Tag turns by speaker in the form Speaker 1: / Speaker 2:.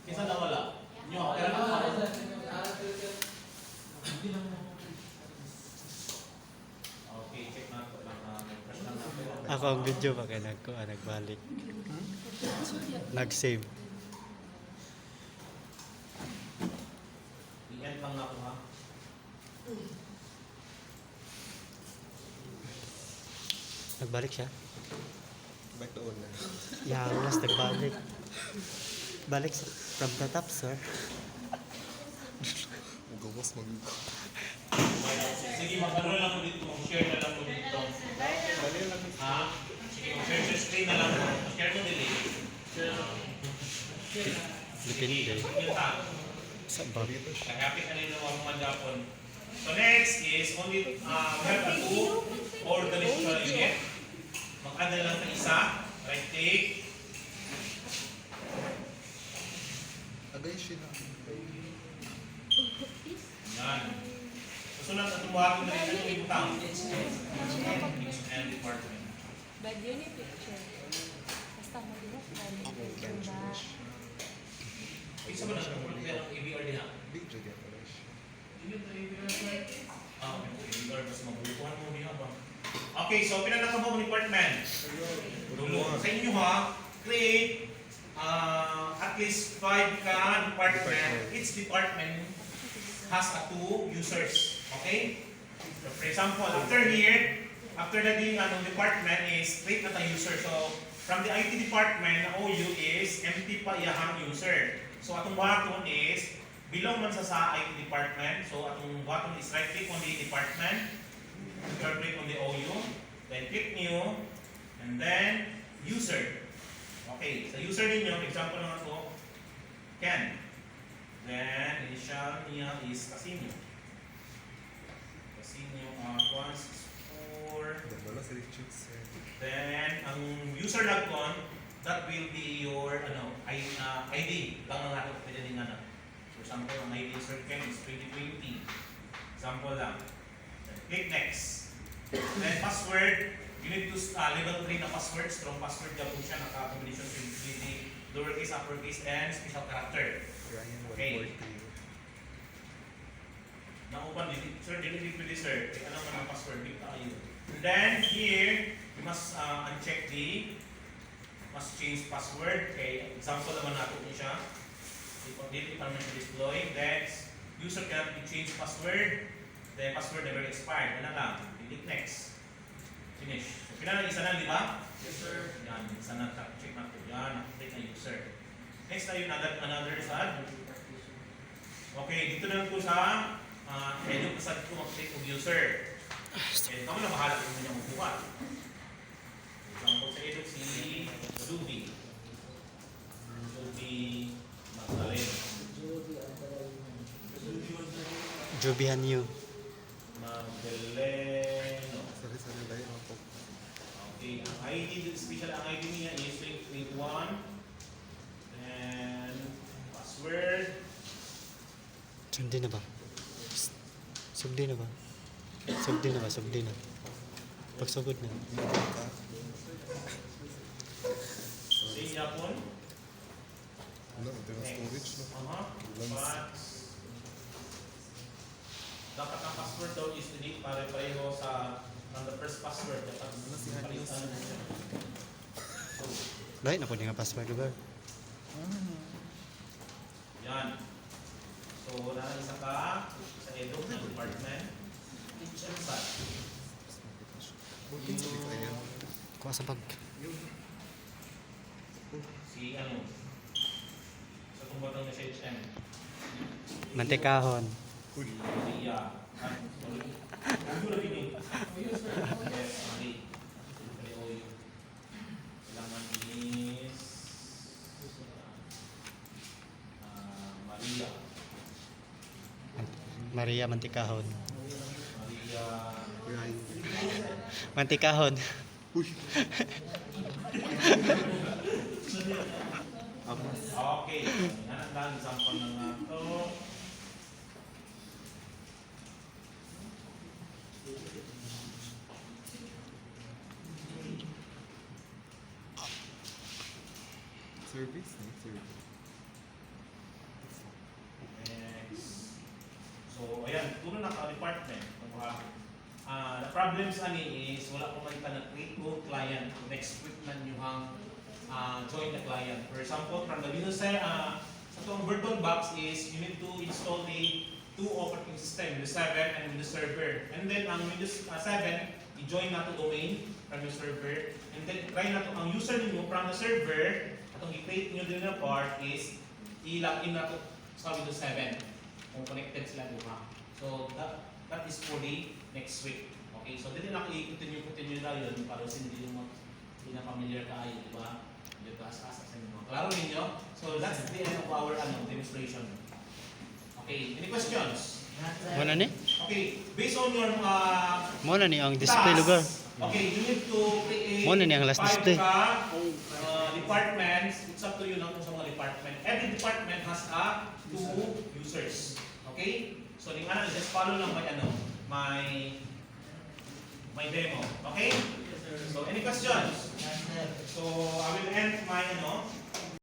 Speaker 1: Isa nawala. Nyo, pero ako. Okay, check natin lang. Refresh lang natin.
Speaker 2: Ako ang video ba kaya nagbalik. Nag-save.
Speaker 1: I-end lang ako ha.
Speaker 2: Nagbalik siya.
Speaker 3: Back to all na.
Speaker 2: Yawas, nagbalik. Balik from the top, sir.
Speaker 3: Gawas mag...
Speaker 1: Sige, mag-ano lang ko dito. Mag-share na lang ko dito. Ha? Sige, mag-share sa screen na lang ko. Mag-share ko delay.
Speaker 2: Depende.
Speaker 1: Yun ta.
Speaker 2: Sa bag.
Speaker 1: Happy ka nila mga mandapon. So next is only, we have a two organizational unit. Mag-add na lang ng isa. Right click.
Speaker 3: Agay siya na.
Speaker 1: Yan. Susunod na tumuha ko na rin yung ibutang. And department.
Speaker 4: But yun yung picture. Basta mo din yung picture ba?
Speaker 1: Isa ba na siya? Pero ang ABR din ha?
Speaker 3: Big joke yan pala siya.
Speaker 1: Yun yung ABR right? ABR mas mabutuhan mo niya ba? Okay, so pinagkakabo mo department. Sa inyo ha, create at least 5 ka department. Each department has a 2 users. Okay? So for example, after here, after the department is create at a user. So from the IT department, the OU is empty pa iyahang user. So atong button is belong man sa IT department. So atong button is right click on the department, third click on the OU, then click new, and then user. Okay, sa user ninyo, example naman ko, Ken. Then initial niya is Casino. Casino 164.
Speaker 3: Dala sa Richards.
Speaker 1: Then ang user logon, that will be your ID. Lang ang natin pwede din ano. For example, ang ID user Ken is 2020. Example lang. Then click next. Then password, you need to level 3 na password, strong password daw po siya, naka-combination with the lowercase, uppercase, and special character.
Speaker 3: Ryan
Speaker 1: Okay.
Speaker 3: 140.
Speaker 1: Nauban, sir, dili pwede sir. Ano man ang password, big tayo. And then here, you must uncheck must change password. Okay, example naman natin siya. Dili permanent deploy. Next, user cannot be change password. The password never expired. Ano lang? Click next. Finish. So, pinala isa na, di ba? Yes, sir. Yan, isa na, check natin. Yan, click na user. Next tayo, another side. Okay, dito na lang po sa medyo kasad ko mag-click of user. And kami na bahala kung niya magbuka. Example sa eduk si Ruby. Ruby Magdalene.
Speaker 2: Jobihan you.
Speaker 1: Magdaleno.
Speaker 3: Sorry, layo ako.
Speaker 1: Okay, ang ID, special ang ID niya is 881. And password.
Speaker 2: Sugdi na ba? Sugdi na ba? Sugdi na ba? Sugdi na. Pagsugod na.
Speaker 1: Sa Japon.
Speaker 3: Wala, ito yung storage no.
Speaker 1: But, dapat ang password daw is delete pare-pareho sa the first password. Dapat palitan na siya.
Speaker 2: Lahat na po nga password ba?
Speaker 1: Yan. So, wala na isa ka sa eduk na department. HM
Speaker 3: Ayan.
Speaker 2: Kuha sa bag.
Speaker 1: si ano? Sa kumbatang na sa HM.
Speaker 2: Mantikahon.
Speaker 3: Uy.
Speaker 1: Iya. Uyo lagi ni. Yes, mali. Uyo. Kailangan is Maria.
Speaker 2: Maria Mantikahon.
Speaker 1: Maria.
Speaker 3: Ryan.
Speaker 2: Mantikahon.
Speaker 3: Uy. Amas.
Speaker 1: Okay. Yan ang example ng ito.
Speaker 3: Service, no? Service.
Speaker 1: tulo na ka department. The problems ani is wala ko man na create mo client next week man yung join the client. For example, from the Windows sa itong Virtual Box is you need to install the two operating system, Windows 7 and Windows Server. And then ang Windows 7, i-join na to domain from yung server. And then try na to ang user niyo from the server, atong i-create niyo din na part is i-login na to sa Windows 7 kung connected sila duha. So that is for the next week. Okay, so dito na i-continue na yun para hindi na familiar kayo, di ba? Hindi ka asa sa inyo. Klaro ninyo? So that's the end of our demonstration. Okay, any questions?
Speaker 2: Muna ni?
Speaker 1: Okay, based on your
Speaker 2: Muna ni ang display
Speaker 1: tasks,
Speaker 2: lugar.
Speaker 1: okay, you need to create
Speaker 2: Muna ni ang last display.
Speaker 1: Departments. It's up to you na kung sa mga department. Every department has two users. Okay? So, just follow lang my demo. Okay? So, any questions? So, I will end my